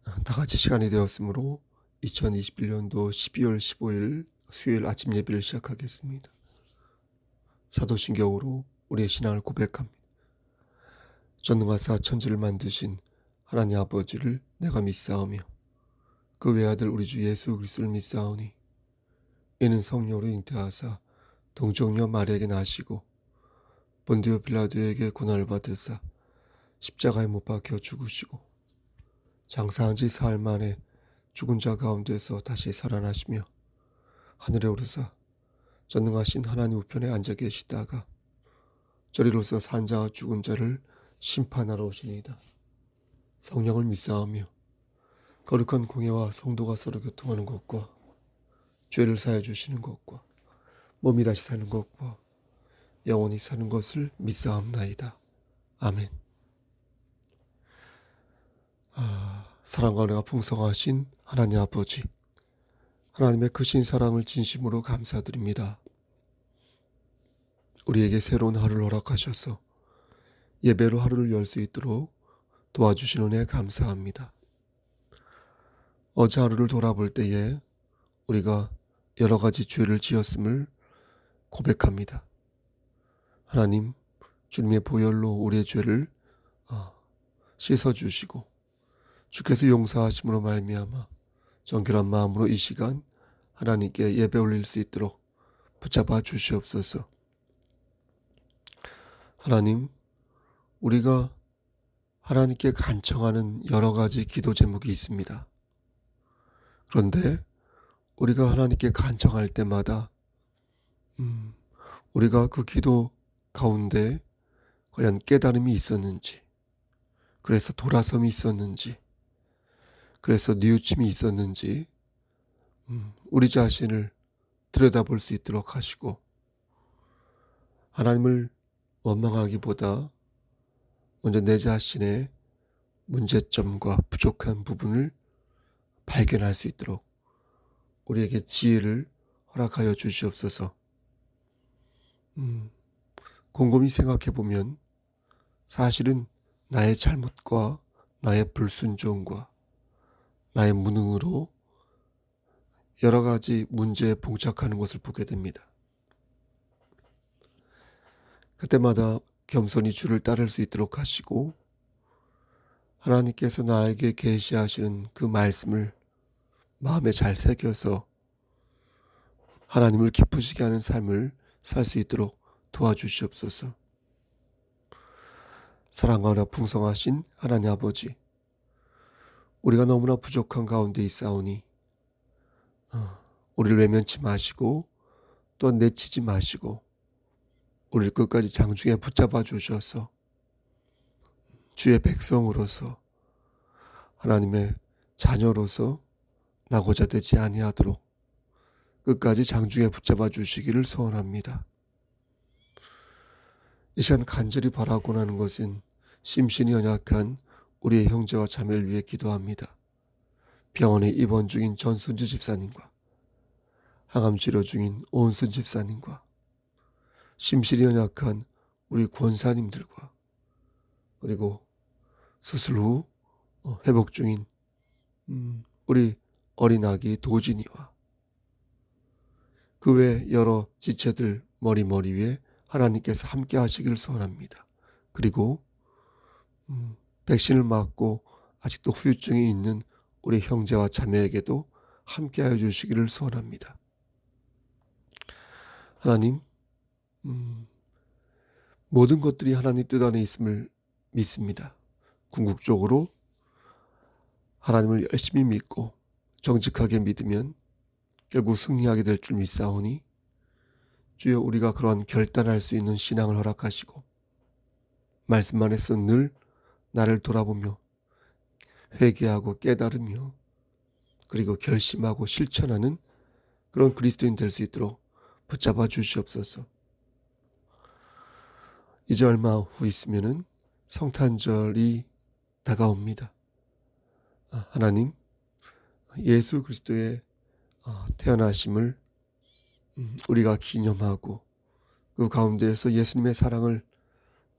다 같이 시간이 되었으므로 2021년도 12월 15일 수요일 아침 예배를 시작하겠습니다. 사도신경으로 우리의 신앙을 고백합니다. 전능하사 천지를 만드신 하나님 아버지를 내가 믿사오며 그 외아들 우리 주 예수 그리스도를 믿사오니 이는 성령으로 잉태하사 동정녀 마리아에게 나시고 본디오 빌라도에게 고난을 받으사 십자가에 못 박혀 죽으시고 장사한 지 사흘 만에 죽은 자 가운데서 다시 살아나시며 하늘에 오르사 전능하신 하나님 우편에 앉아 계시다가 저리로서 산 자와 죽은 자를 심판하러 오시니이다. 성령을 믿사오며 거룩한 공예와 성도가 서로 교통하는 것과 죄를 사해 주시는 것과 몸이 다시 사는 것과 영원히 사는 것을 믿사옵나이다. 아멘. 사랑과 은혜가 풍성하신 하나님 아버지, 하나님의 크신 사랑을 진심으로 감사드립니다. 우리에게 새로운 하루를 허락하셔서 예배로 하루를 열 수 있도록 도와주신 은혜 감사합니다. 어제 하루를 돌아볼 때에 우리가 여러 가지 죄를 지었음을 고백합니다. 하나님, 주님의 보혈로 우리의 죄를 씻어주시고 주께서 용서하심으로 말미암아 정결한 마음으로 이 시간 하나님께 예배 올릴 수 있도록 붙잡아 주시옵소서. 하나님, 우리가 하나님께 간청하는 여러 가지 기도 제목이 있습니다. 그런데 우리가 하나님께 간청할 때마다 우리가 그 기도 가운데 과연 깨달음이 있었는지, 그래서 돌아섬이 있었는지, 그래서 뉘우침이 있었는지 우리 자신을 들여다볼 수 있도록 하시고, 하나님을 원망하기보다 먼저 내 자신의 문제점과 부족한 부분을 발견할 수 있도록 우리에게 지혜를 허락하여 주시옵소서. 곰곰이 생각해보면 사실은 나의 잘못과 나의 불순종과 나의 무능으로 여러 가지 문제에 봉착하는 것을 보게 됩니다. 그때마다 겸손히 주를 따를 수 있도록 하시고, 하나님께서 나에게 계시하시는 그 말씀을 마음에 잘 새겨서 하나님을 기쁘시게 하는 삶을 살 수 있도록 도와주시옵소서. 사랑과 은혜가 풍성하신 하나님 아버지, 우리가 너무나 부족한 가운데 있사오니 우리를 외면치 마시고 또한 내치지 마시고 우리를 끝까지 장중에 붙잡아 주셔서 주의 백성으로서 하나님의 자녀로서 나고자 되지 아니하도록 끝까지 장중에 붙잡아 주시기를 소원합니다. 이 시간 간절히 바라고 하는 것은 심신이 연약한 우리의 형제와 자매를 위해 기도합니다. 병원에 입원 중인 전순주 집사님과 항암 치료 중인 오은순 집사님과 심신이 연약한 우리 권사님들과 그리고 수술 후 회복 중인 우리 어린아기 도진이와 그 외 여러 지체들 머리 위에 하나님께서 함께 하시기를 소원합니다. 그리고 백신을 맞고 아직도 후유증이 있는 우리 형제와 자매에게도 함께하여 주시기를 소원합니다. 하나님, 모든 것들이 하나님 뜻 안에 있음을 믿습니다. 궁극적으로 하나님을 열심히 믿고 정직하게 믿으면 결국 승리하게 될 줄 믿사오니 주여, 우리가 그러한 결단할 수 있는 신앙을 허락하시고 말씀 안에서 늘 나를 돌아보며 회개하고 깨달으며 그리고 결심하고 실천하는 그런 그리스도인 될 수 있도록 붙잡아 주시옵소서. 이제 얼마 후 있으면은 성탄절이 다가옵니다. 하나님, 예수 그리스도의 태어나심을 우리가 기념하고 그 가운데에서 예수님의 사랑을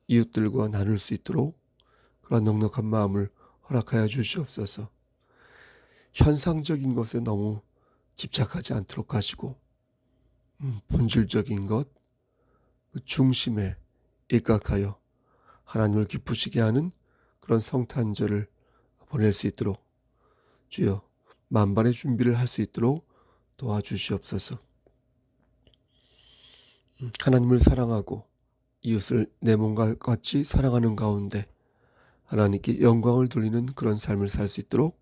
이웃들과 나눌 수 있도록 그런 넉넉한 마음을 허락하여 주시옵소서. 현상적인 것에 너무 집착하지 않도록 하시고 본질적인 것, 그 중심에 입각하여 하나님을 기쁘시게 하는 그런 성탄절을 보낼 수 있도록 주여 만반의 준비를 할 수 있도록 도와주시옵소서. 하나님을 사랑하고 이웃을 내 몸과 같이 사랑하는 가운데 하나님께 영광을 돌리는 그런 삶을 살 수 있도록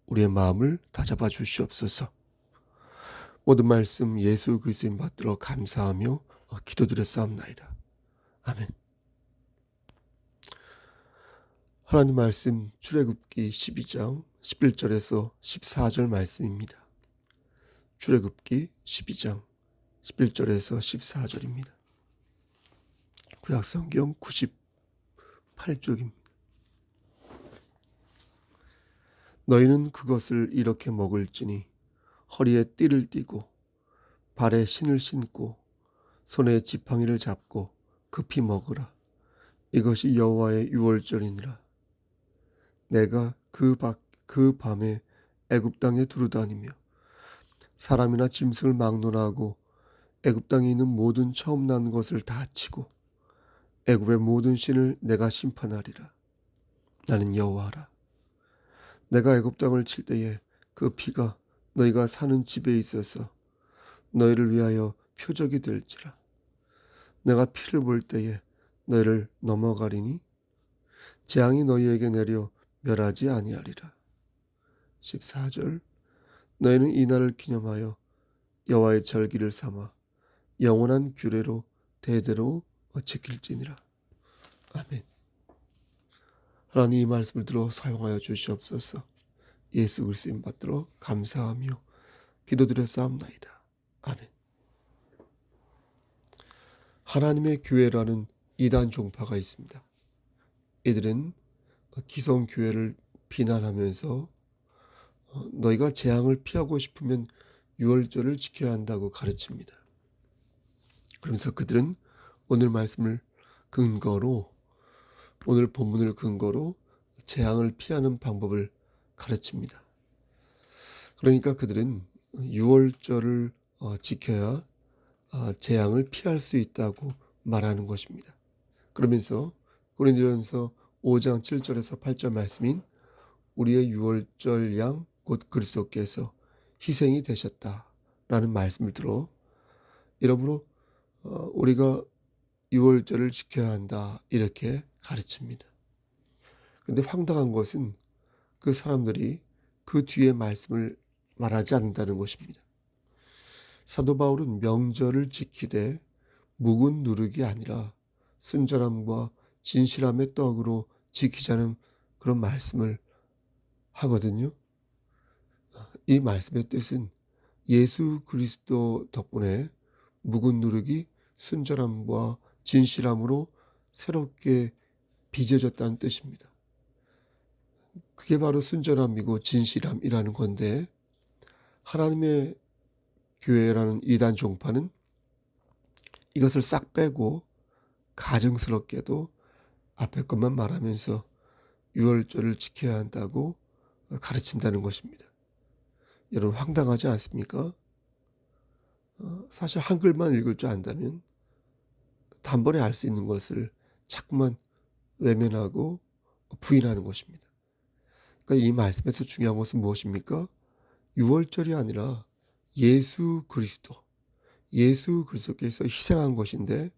우리의 마음을 다잡아 주시옵소서. 모든 말씀 예수 그리스도인 받들어 감사하며 기도드렸사옵나이다. 아멘. 하나님 말씀 출애굽기 12장 11절에서 14절 말씀입니다. 출애굽기 12장 11절에서 14절입니다. 구약성경 98쪽입니다. 너희는 그것을 이렇게 먹을지니 허리에 띠를 띠고 발에 신을 신고 손에 지팡이를 잡고 급히 먹으라. 이것이 여호와의 유월절이니라. 내가 그 밤에 애굽 땅에 두루다니며 사람이나 짐승을 막론하고 애굽 땅에 있는 모든 처음 난 것을 다 치고 애굽의 모든 신을 내가 심판하리라. 나는 여호와라. 내가 애굽 땅을 칠 때에 그 피가 너희가 사는 집에 있어서 너희를 위하여 표적이 될지라. 내가 피를 볼 때에 너희를 넘어가리니 재앙이 너희에게 내려 멸하지 아니하리라. 14절 너희는 이날을 기념하여 여호와의 절기를 삼아 영원한 규례로 대대로 지킬지니라. 아멘. 하나님 이 말씀을 들어 사용하여 주시옵소서. 예수 그리스도인 받들어 감사하며 기도드렸사옵나이다. 아멘. 하나님의 교회라는 이단 종파가 있습니다. 이들은 기성교회를 비난하면서 너희가 재앙을 피하고 싶으면 유월절을 지켜야 한다고 가르칩니다. 그러면서 그들은 오늘 말씀을 근거로, 오늘 본문을 근거로 재앙을 피하는 방법을 가르칩니다. 그러니까 그들은 유월절을 지켜야 재앙을 피할 수 있다고 말하는 것입니다. 그러면서 고린도전서 5장 7절에서 8절 말씀인 우리의 유월절 양 곧 그리스도께서 희생이 되셨다라는 말씀을 들어 이러므로 우리가 유월절을 지켜야 한다 이렇게 가르칩니다. 그런데 황당한 것은 그 사람들이 그 뒤에 말씀을 말하지 않는다는 것입니다. 사도 바울은 명절을 지키되 묵은 누룩이 아니라 순전함과 진실함의 떡으로 지키자는 그런 말씀을 하거든요. 이 말씀의 뜻은 예수 그리스도 덕분에 묵은 누룩이 순전함과 진실함으로 새롭게 빚어졌다는 뜻입니다. 그게 바로 순전함이고 진실함이라는 건데 하나님의 교회라는 이단 종파는 이것을 싹 빼고 가증스럽게도 앞에 것만 말하면서 유월절을 지켜야 한다고 가르친다는 것입니다. 여러분 황당하지 않습니까? 사실 한글만 읽을 줄 안다면 단번에 알 수 있는 것을 자꾸만 외면하고 부인하는 것입니다. 그러니까 이 말씀에서 중요한 것은 무엇입니까? 유월절이 아니라 예수 그리스도께서 희생한 것인데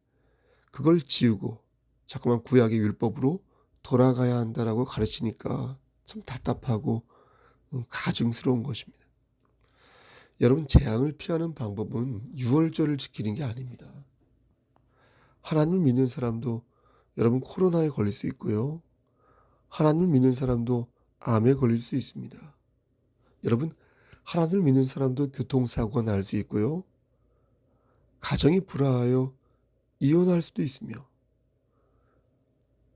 그걸 지우고 자꾸만 구약의 율법으로 돌아가야 한다라고 가르치니까 참 답답하고 가증스러운 것입니다. 여러분 재앙을 피하는 방법은 유월절을 지키는 게 아닙니다. 하나님을 믿는 사람도 여러분 코로나에 걸릴 수 있고요. 하나님을 믿는 사람도 암에 걸릴 수 있습니다. 여러분 하나님을 믿는 사람도 교통사고가 날 수 있고요. 가정이 불화하여 이혼할 수도 있으며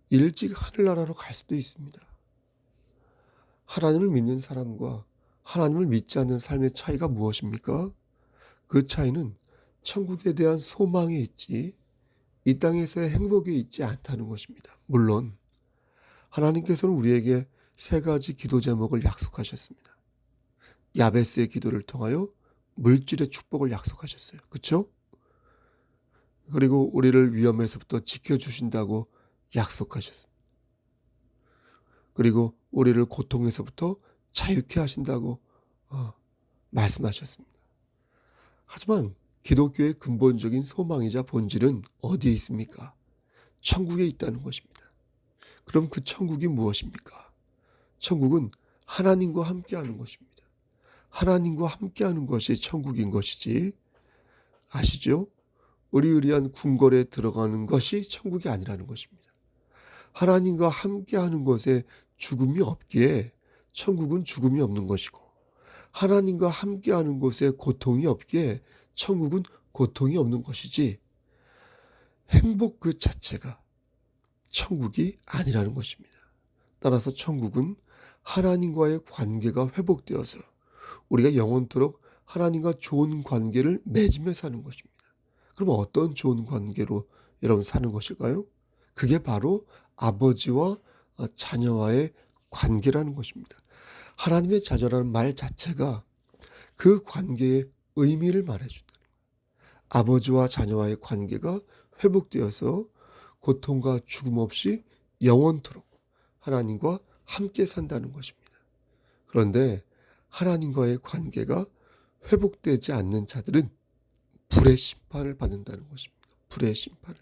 일찍 하늘나라로 갈 수도 있습니다. 하나님을 믿는 사람과 하나님을 믿지 않는 삶의 차이가 무엇입니까? 그 차이는 천국에 대한 소망에 있지 이 땅에서의 행복에 있지 않다는 것입니다. 물론 하나님께서는 우리에게 세 가지 기도 제목을 약속하셨습니다. 야베스의 기도를 통하여 물질의 축복을 약속하셨어요. 그렇죠? 그리고 우리를 위험에서부터 지켜주신다고 약속하셨습니다. 그리고 우리를 고통에서부터 자유케 하신다고 말씀하셨습니다. 하지만 기독교의 근본적인 소망이자 본질은 어디에 있습니까? 천국에 있다는 것입니다. 그럼 그 천국이 무엇입니까? 천국은 하나님과 함께하는 것입니다. 하나님과 함께하는 것이 천국인 것이지, 아시죠? 의리의리한 궁궐에 들어가는 것이 천국이 아니라는 것입니다. 하나님과 함께하는 것에 죽음이 없기에 천국은 죽음이 없는 것이고, 하나님과 함께하는 곳에 고통이 없기에 천국은 고통이 없는 것이지, 행복 그 자체가 천국이 아니라는 것입니다. 따라서 천국은 하나님과의 관계가 회복되어서 우리가 영원토록 하나님과 좋은 관계를 맺으며 사는 것입니다. 그럼 어떤 좋은 관계로 여러분 사는 것일까요? 그게 바로 아버지와 자녀와의 관계라는 것입니다. 하나님의 자녀라는 말 자체가 그 관계의 의미를 말해준다. 아버지와 자녀와의 관계가 회복되어서 고통과 죽음 없이 영원토록 하나님과 함께 산다는 것입니다. 그런데 하나님과의 관계가 회복되지 않는 자들은 불의 심판을 받는다는 것입니다. 불의 심판을.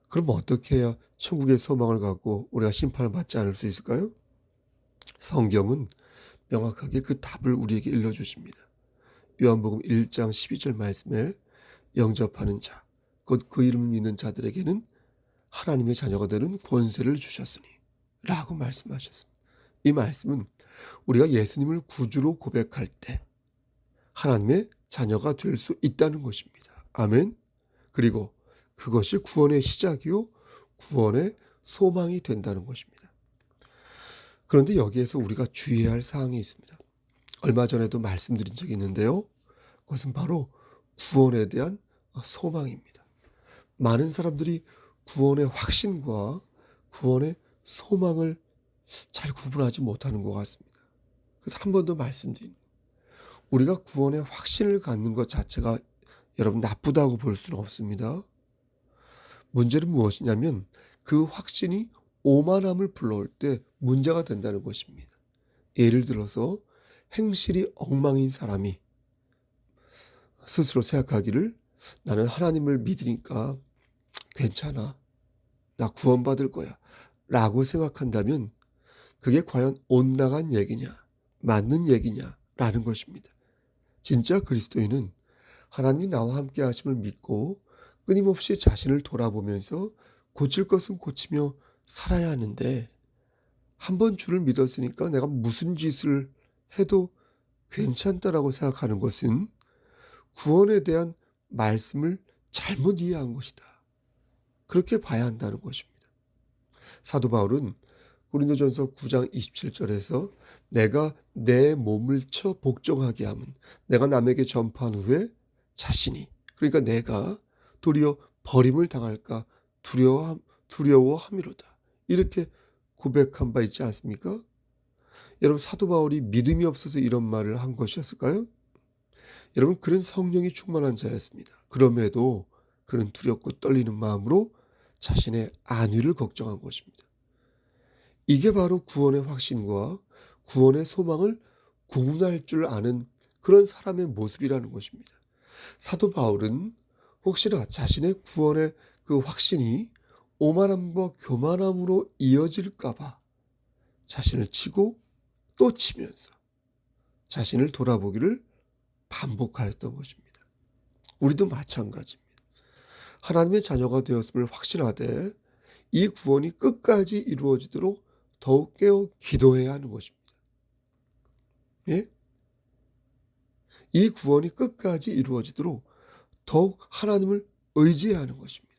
그럼 어떻게 해야 천국의 소망을 갖고 우리가 심판을 받지 않을 수 있을까요? 성경은 명확하게 그 답을 우리에게 일러주십니다. 요한복음 1장 12절 말씀에 영접하는 자, 곧 그 이름을 믿는 자들에게는 하나님의 자녀가 되는 권세를 주셨으니 라고 말씀하셨습니다. 이 말씀은 우리가 예수님을 구주로 고백할 때 하나님의 자녀가 될 수 있다는 것입니다. 아멘. 그리고 그것이 구원의 시작이요 구원의 소망이 된다는 것입니다. 그런데 여기에서 우리가 주의해야 할 사항이 있습니다. 얼마 전에도 말씀드린 적이 있는데요. 그것은 바로 구원에 대한 소망입니다. 많은 사람들이 구원의 확신과 구원의 소망을 잘 구분하지 못하는 것 같습니다. 그래서 한 번 더 말씀드립니다. 우리가 구원의 확신을 갖는 것 자체가 여러분 나쁘다고 볼 수는 없습니다. 문제는 무엇이냐면 그 확신이 오만함을 불러올 때 문제가 된다는 것입니다. 예를 들어서 행실이 엉망인 사람이 스스로 생각하기를 나는 하나님을 믿으니까 괜찮아. 나 구원받을 거야. 라고 생각한다면 그게 과연 온당한 얘기냐, 맞는 얘기냐 라는 것입니다. 진짜 그리스도인은 하나님이 나와 함께 하심을 믿고 끊임없이 자신을 돌아보면서 고칠 것은 고치며 살아야 하는데, 한번 주를 믿었으니까 내가 무슨 짓을 해도 괜찮다라고 생각하는 것은 구원에 대한 말씀을 잘못 이해한 것이다. 그렇게 봐야 한다는 것입니다. 사도 바울은 고린도전서 9장 27절에서 내가 내 몸을 쳐 복종하게 함은 내가 남에게 전파한 후에 자신이, 그러니까 내가 도리어 버림을 당할까 두려워함이로다. 이렇게 고백한 바 있지 않습니까? 여러분, 사도 바울이 믿음이 없어서 이런 말을 한 것이었을까요? 여러분, 그는 성령이 충만한 자였습니다. 그럼에도 그는 두렵고 떨리는 마음으로 자신의 안위를 걱정한 것입니다. 이게 바로 구원의 확신과 구원의 소망을 구분할 줄 아는 그런 사람의 모습이라는 것입니다. 사도 바울은 혹시나 자신의 구원의 그 확신이 오만함과 교만함으로 이어질까 봐 자신을 치고 또 치면서 자신을 돌아보기를 반복하였던 것입니다. 우리도 마찬가지입니다. 하나님의 자녀가 되었음을 확신하되 이 구원이 끝까지 이루어지도록 더욱 깨어 기도해야 하는 것입니다. 예? 이 구원이 끝까지 이루어지도록 더욱 하나님을 의지해야 하는 것입니다.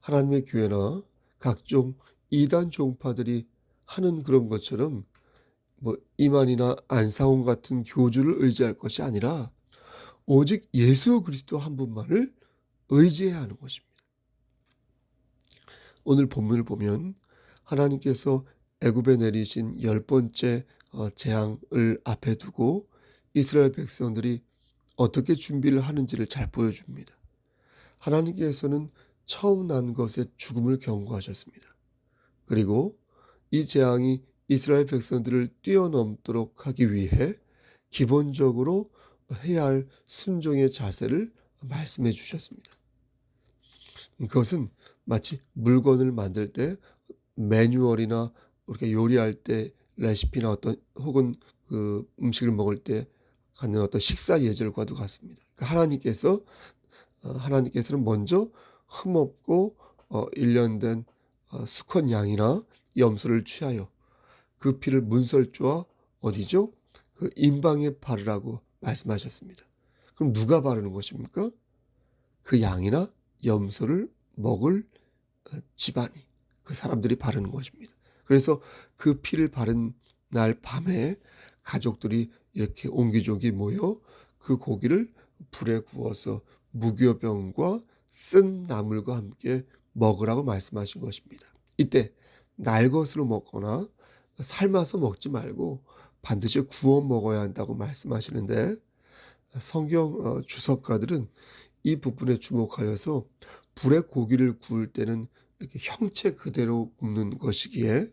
하나님의 교회나 각종 이단 종파들이 하는 그런 것처럼 이만희나 안상홍 같은 교주를 의지할 것이 아니라 오직 예수 그리스도 한 분만을 의지해야 하는 것입니다. 오늘 본문을 보면 하나님께서 애굽에 내리신 10번째 재앙을 앞에 두고 이스라엘 백성들이 어떻게 준비를 하는지를 잘 보여줍니다. 하나님께서는 처음 난 것의 죽음을 경고하셨습니다. 그리고 이 재앙이 이스라엘 백성들을 뛰어넘도록 하기 위해 기본적으로 해야 할 순종의 자세를 말씀해 주셨습니다. 그것은 마치 물건을 만들 때 매뉴얼이나 이렇게 요리할 때 레시피나 어떤 혹은 그 음식을 먹을 때 갖는 어떤 식사 예절과도 같습니다. 그러니까 하나님께서는 먼저 흠없고 일련된 수컷 양이나 염소를 취하여 그 피를 문설주와 어디죠? 그 임방에 바르라고 말씀하셨습니다. 그럼 누가 바르는 것입니까? 그 양이나 염소를 먹을 집안이, 그 사람들이 바르는 것입니다. 그래서 그 피를 바른 날 밤에 가족들이 이렇게 옹기종기 모여 그 고기를 불에 구워서 무교병과 쓴 나물과 함께 먹으라고 말씀하신 것입니다. 이때 날 것으로 먹거나 삶아서 먹지 말고 반드시 구워 먹어야 한다고 말씀하시는데, 성경 주석가들은 이 부분에 주목하여서 불에 고기를 구울 때는 이렇게 형체 그대로 굽는 것이기에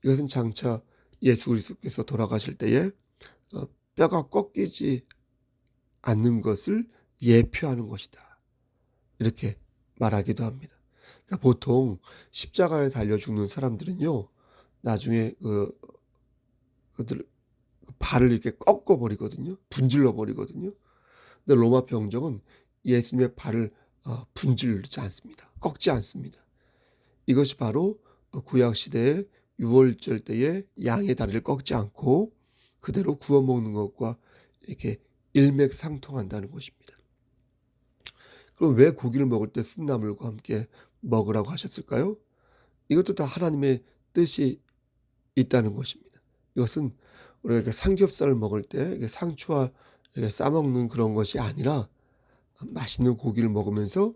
이것은 장차 예수 그리스도께서 돌아가실 때에 뼈가 꺾이지 않는 것을 예표하는 것이다, 이렇게 말하기도 합니다. 그러니까 보통 십자가에 달려 죽는 사람들은요, 나중에 그들 발을 이렇게 꺾어 버리거든요. 분질러 버리거든요. 근데 로마 병정은 예수님의 발을 분질르지 않습니다. 꺾지 않습니다. 이것이 바로 구약 시대의 유월절 때에 양의 다리를 꺾지 않고 그대로 구워 먹는 것과 이렇게 일맥상통한다는 것입니다. 그럼 왜 고기를 먹을 때 쓴나물과 함께 먹으라고 하셨을까요? 이것도 다 하나님의 뜻이 있다는 것입니다. 이것은 우리가 이렇게 삼겹살을 먹을 때 상추와 이렇게 싸먹는 그런 것이 아니라 맛있는 고기를 먹으면서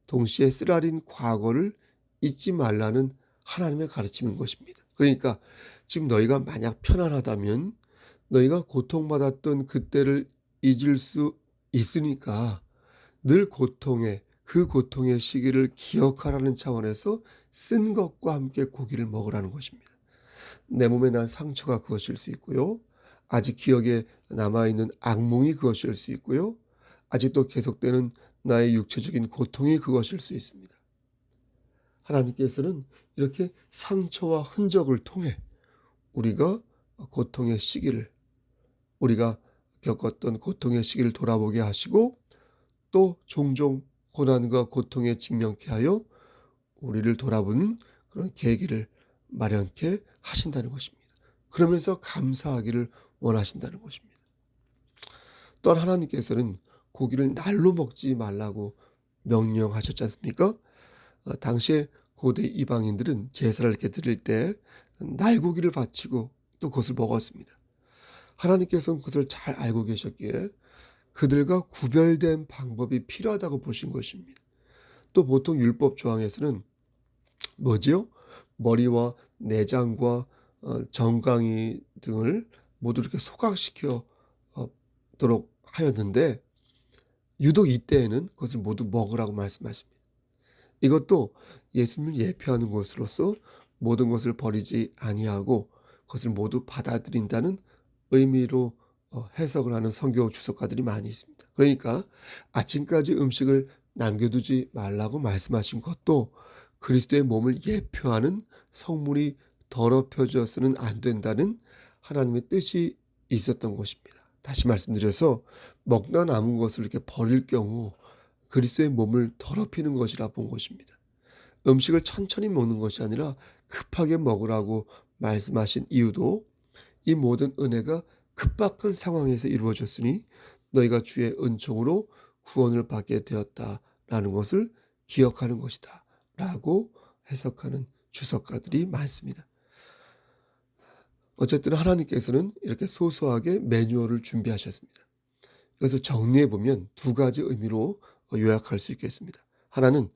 동시에 쓰라린 과거를 잊지 말라는 하나님의 가르침인 것입니다. 그러니까 지금 너희가 만약 편안하다면 너희가 고통받았던 그때를 잊을 수 있으니까 늘 그 고통의 시기를 기억하라는 차원에서 쓴 것과 함께 고기를 먹으라는 것입니다. 내 몸에 난 상처가 그것일 수 있고요. 아직 기억에 남아있는 악몽이 그것일 수 있고요. 아직도 계속되는 나의 육체적인 고통이 그것일 수 있습니다. 하나님께서는 이렇게 상처와 흔적을 통해 우리가 우리가 겪었던 고통의 시기를 돌아보게 하시고, 또 종종 고난과 고통에 직면케 하여 우리를 돌아보는 그런 계기를 마련케 하신다는 것입니다. 그러면서 감사하기를 원하신다는 것입니다. 또한 하나님께서는 고기를 날로 먹지 말라고 명령하셨지 않습니까? 당시에 고대 이방인들은 제사를 이렇게 드릴 때 날고기를 바치고 또 그것을 먹었습니다. 하나님께서는 그것을 잘 알고 계셨기에 그들과 구별된 방법이 필요하다고 보신 것입니다. 또 보통 율법 조항에서는 뭐지요? 머리와 내장과 정강이 등을 모두 이렇게 소각시켜 도록 하였는데, 유독 이때에는 그것을 모두 먹으라고 말씀하십니다. 이것도 예수님을 예표하는 것으로서 모든 것을 버리지 아니하고 그것을 모두 받아들인다는 의미로 해석을 하는 성경 주석가들이 많이 있습니다. 그러니까 아침까지 음식을 남겨두지 말라고 말씀하신 것도 그리스도의 몸을 예표하는 성물이 더럽혀져서는 안 된다는 하나님의 뜻이 있었던 것입니다. 다시 말씀드려서 먹다 남은 것을 이렇게 버릴 경우 그리스도의 몸을 더럽히는 것이라 본 것입니다. 음식을 천천히 먹는 것이 아니라 급하게 먹으라고 말씀하신 이유도 이 모든 은혜가 급박한 상황에서 이루어졌으니 너희가 주의 은총으로 구원을 받게 되었다라는 것을 기억하는 것이다 라고 해석하는 주석가들이 많습니다. 어쨌든 하나님께서는 이렇게 소소하게 매뉴얼을 준비하셨습니다. 이것을 정리해보면 두 가지 의미로 요약할 수 있겠습니다. 하나는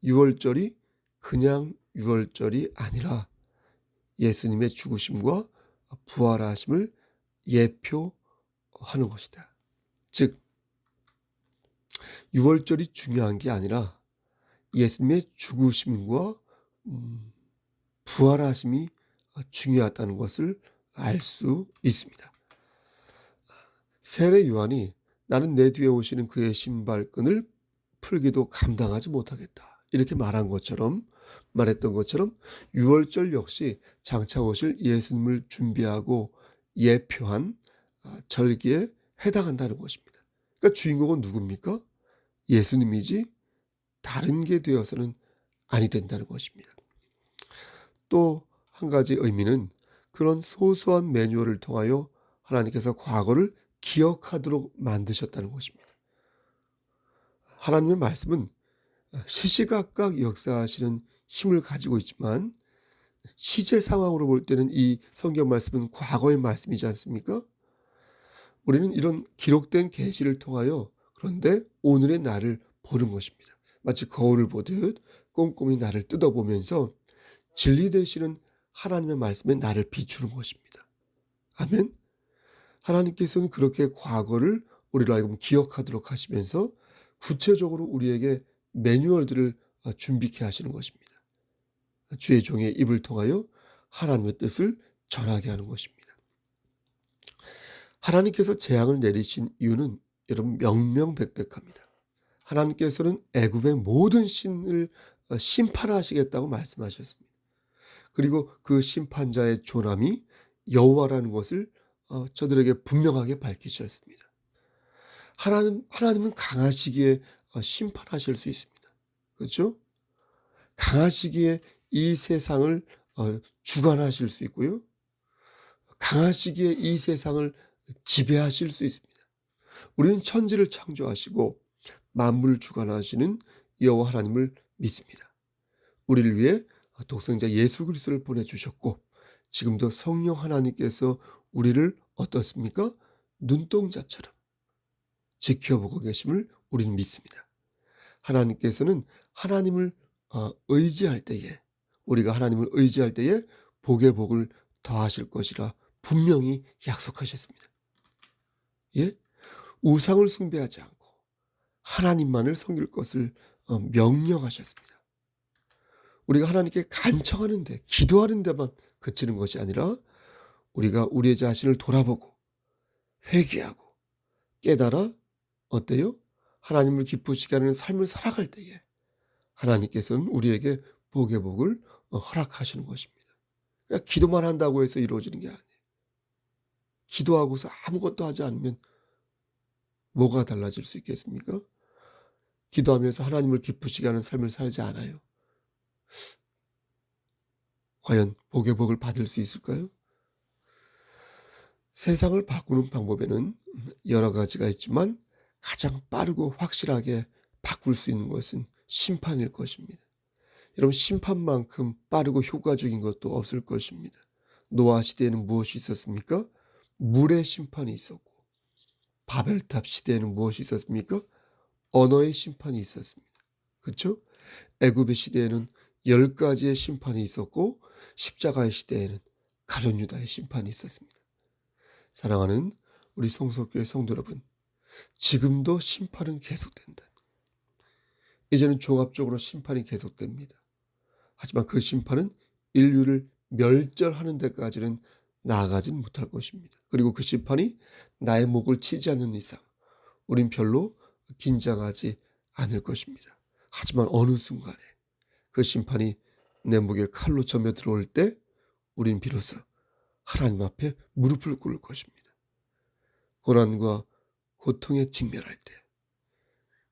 유월절이 그냥 유월절이 아니라 예수님의 죽으심과 부활하심을 예표하는 것이다. 즉 유월절이 중요한 게 아니라 예수님의 죽으심과 부활하심이 중요하다는 것을 알 수 있습니다. 세례 요한이 나는 내 뒤에 오시는 그의 신발끈을 풀기도 감당하지 못하겠다, 이렇게 말했던 것처럼 유월절 역시 장차 오실 예수님을 준비하고 예표한 절기에 해당한다는 것입니다. 그러니까 주인공은 누굽니까? 예수님이지 다른 게 되어서는 아니 된다는 것입니다. 또 한 가지 의미는 그런 소소한 매뉴얼을 통하여 하나님께서 과거를 기억하도록 만드셨다는 것입니다. 하나님의 말씀은 시시각각 역사하시는 힘을 가지고 있지만 시제 상황으로 볼 때는 이 성경 말씀은 과거의 말씀이지 않습니까? 우리는 이런 기록된 계시를 통하여 그런데 오늘의 나를 보는 것입니다. 마치 거울을 보듯 꼼꼼히 나를 뜯어보면서 진리 되시는 하나님의 말씀에 나를 비추는 것입니다. 아멘. 하나님께서는 그렇게 과거를 우리로 하여금 기억하도록 하시면서 구체적으로 우리에게 매뉴얼들을 준비케 하시는 것입니다. 주의 종의 입을 통하여 하나님의 뜻을 전하게 하는 것입니다. 하나님께서 재앙을 내리신 이유는 여러분 명명백백합니다. 하나님께서는 애굽의 모든 신을 심판하시겠다고 말씀하셨습니다. 그리고 그 심판자의 조남이 여호와라는 것을 저들에게 분명하게 밝히셨습니다. 하나님은 강하시기에 심판하실 수 있습니다. 그렇죠? 강하시기에 이 세상을 주관하실 수 있고요. 강하시기에 이 세상을 지배하실 수 있습니다. 우리는 천지를 창조하시고 만물을 주관하시는 여호와 하나님을 믿습니다. 우리를 위해 독생자 예수 그리스도를 보내주셨고 지금도 성령 하나님께서 우리를 어떻습니까? 눈동자처럼 지켜보고 계심을 우리는 믿습니다. 하나님께서는 하나님을 의지할 때에, 우리가 하나님을 의지할 때에 복의 복을 더하실 것이라 분명히 약속하셨습니다. 예? 우상을 숭배하지 않고 하나님만을 섬길 것을 명령하셨습니다. 우리가 하나님께 간청하는데, 기도하는 데만 그치는 것이 아니라 우리가 우리의 자신을 돌아보고 회개하고 깨달아 어때요? 하나님을 기쁘시게 하는 삶을 살아갈 때에 하나님께서는 우리에게 복의 복을 허락하시는 것입니다. 그러니까 기도만 한다고 해서 이루어지는 게 아니에요. 기도하고서 아무것도 하지 않으면 뭐가 달라질 수 있겠습니까? 기도하면서 하나님을 기쁘시게 하는 삶을 살지 않아요. 과연 복의 복을 받을 수 있을까요? 세상을 바꾸는 방법에는 여러 가지가 있지만 가장 빠르고 확실하게 바꿀 수 있는 것은 심판일 것입니다. 여러분, 심판만큼 빠르고 효과적인 것도 없을 것입니다. 노아 시대에는 무엇이 있었습니까? 물의 심판이 있었고, 바벨탑 시대에는 무엇이 있었습니까? 언어의 심판이 있었습니다. 그렇죠? 애굽의 시대에는 10가지의 심판이 있었고 십자가의 시대에는 가룟 유다의 심판이 있었습니다. 사랑하는 우리 성서교회 성도 여러분, 지금도 심판은 계속된다. 이제는 종합적으로 심판이 계속됩니다. 하지만 그 심판은 인류를 멸절하는 데까지는 나아가진 못할 것입니다. 그리고 그 심판이 나의 목을 치지 않는 이상 우린 별로 긴장하지 않을 것입니다. 하지만 어느 순간에 그 심판이 내 목에 칼로 점여 들어올 때 우린 비로소 하나님 앞에 무릎을 꿇을 것입니다. 고난과 고통에 직면할 때,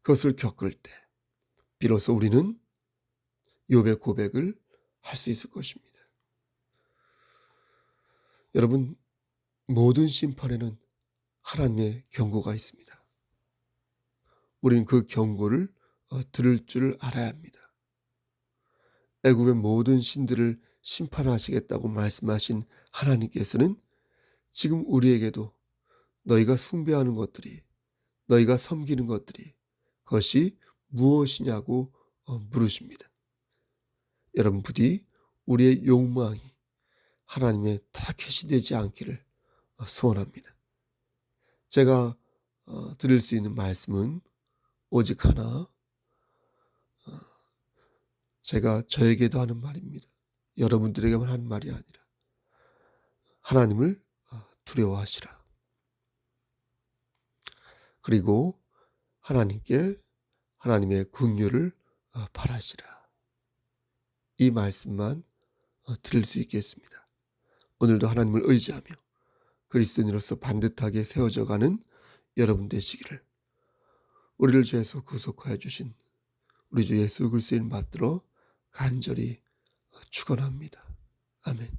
그것을 겪을 때 비로소 우리는 욥의 고백을 할 수 있을 것입니다. 여러분, 모든 심판에는 하나님의 경고가 있습니다. 우리는 그 경고를 들을 줄 알아야 합니다. 애굽의 모든 신들을 심판하시겠다고 말씀하신 하나님께서는 지금 우리에게도 너희가 숭배하는 것들이, 너희가 섬기는 것들이 그것이 무엇이냐고 물으십니다. 여러분 부디 우리의 욕망이 하나님의 타겟이 되지 않기를 소원합니다. 제가 드릴 수 있는 말씀은 오직 하나, 제가 저에게도 하는 말입니다. 여러분들에게만 하는 말이 아니라 하나님을 두려워하시라. 그리고 하나님께 하나님의 긍휼을 바라시라. 이 말씀만 드릴 수 있겠습니다. 오늘도 하나님을 의지하며 그리스도인으로서 반듯하게 세워져가는 여러분 되시기를 우리를 죄에서 구속하여 주신 우리 주 예수 그리스도인 받들어 간절히 축원합니다. 아멘.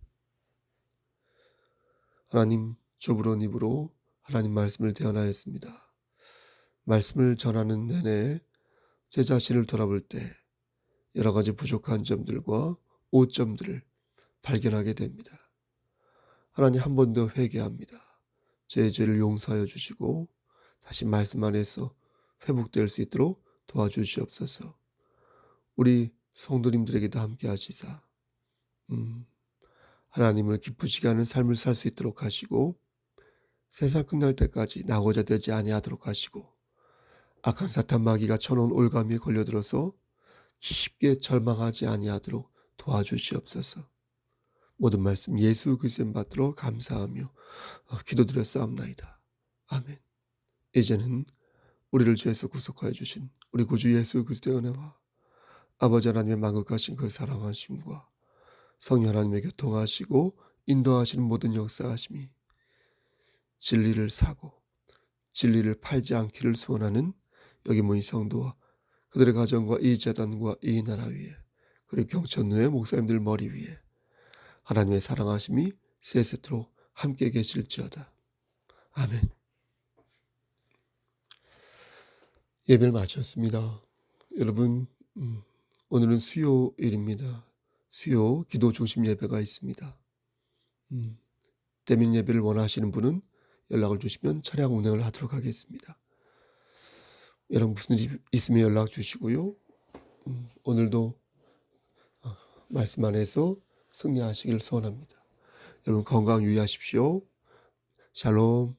하나님, 좁은 입으로 하나님 말씀을 대언하였습니다. 말씀을 전하는 내내 제 자신을 돌아볼 때 여러 가지 부족한 점들과 오점들을 발견하게 됩니다. 하나님, 한 번 더 회개합니다. 제 죄를 용서하여 주시고 다시 말씀 안에서 회복될 수 있도록 도와주시옵소서. 우리 성도님들에게도 함께 하시사 하나님을 기쁘시게 하는 삶을 살 수 있도록 하시고 세상 끝날 때까지 나고자 되지 아니하도록 하시고 악한 사탄 마귀가 쳐놓은 올가미에 걸려들어서 쉽게 절망하지 아니하도록 도와주시옵소서. 모든 말씀 예수 그리스도의 받들어 감사하며 기도드렸사옵나이다. 아멘. 이제는 우리를 죄에서 구속하여 주신 우리 구주 예수 그리스도의 은혜와 아버지 하나님의 만극하신 그 사랑하심과 성령 하나님의 교통하시고 인도하시는 모든 역사하심이 진리를 사고 진리를 팔지 않기를 소원하는 여기 모인 성도와 그들의 가정과 이 재단과 이 나라 위에 그리고 경천노예 목사님들 머리 위에 하나님의 사랑하심이 세세토록 함께 계실지어다. 아멘. 예배를 마쳤습니다. 여러분, 오늘은 수요일입니다. 수요 기도 중심 예배가 있습니다. 대면 예배를 원하시는 분은 연락을 주시면 차량 운행을 하도록 하겠습니다. 여러분 무슨 일이 있으면 연락 주시고요. 오늘도 말씀 안에서 승리하시길 소원합니다. 여러분 건강 유의하십시오. 샬롬.